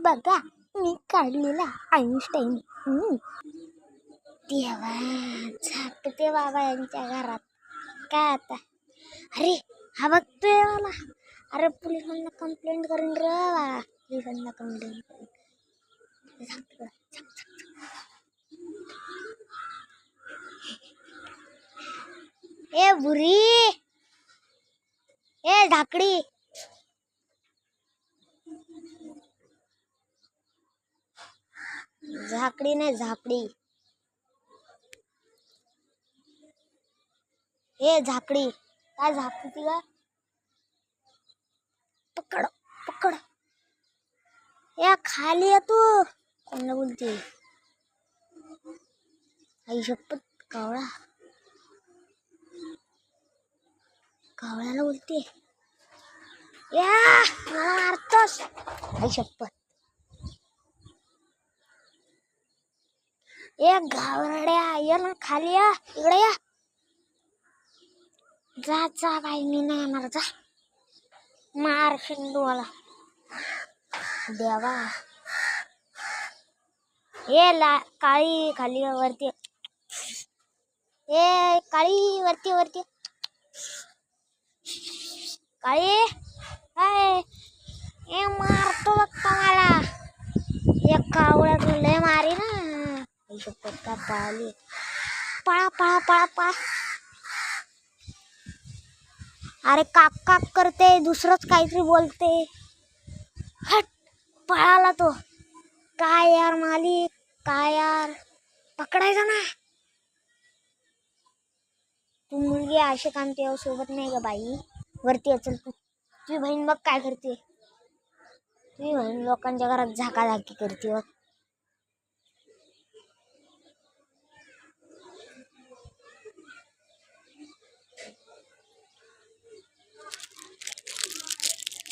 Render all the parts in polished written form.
बघा मी काढलेला आईन्स्टाईन. देवा झाकते बाबा यांच्या घरात. काय आता? अरे हा बघतोय मला. अरे पोलिसांना कंप्लेंट करून रे बाळा. पोलिसांना कंप्लेंट करून. ए बुरी, ए झाकडी, झाकडी नाही झापडी. ए झाकडी, काय झाकती का? पकड पकड. या खाली आहे तू. कोणाला बोलते? आई शपथ, कावळा. कावळ्याला बोलते. या मला मारतोस. आई शपथ. ए घाबरड्या, ये ना खाली या. इकडे या. जा जा बाई, मी नाही येणार. जा मार शिंदूवाला. देवा. ए काळी खाली वरती. ए काळी वरती वरती. काळी हाय. ए मारतो बघता मला. एक कावळा लय मारी ना. का पळाली. पळा पळा पळा पळा. अरे काक काक करते, दुसरंच काहीतरी बोलते. हट, पळाला तो. काय यार मालिक, काय यार, पकडायचा ना. तू मुलगी अशी काम तेव्हा सोबत नाही ग बाई. वरती अचल तू. तुझी बहीण बघ काय करते. तुझी बहीण लोकांच्या घरात झाकाझाकी करते बघ.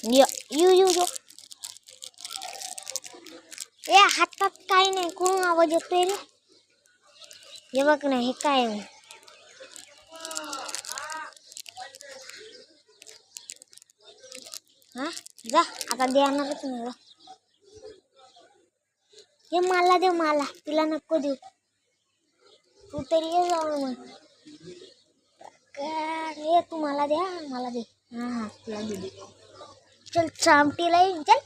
You you you. ए हातात काय नाही, कोण आवाज येतोय रे? हे बघ ना, हे काय आहे? हा जा आता, देणारच नाही. हे मला दे, मला. तिला नको देऊ. तू तरी ये जाऊ मग. हे तू मला द्या, मला दे. हा तुला दे. चल चामटीला येईन. चल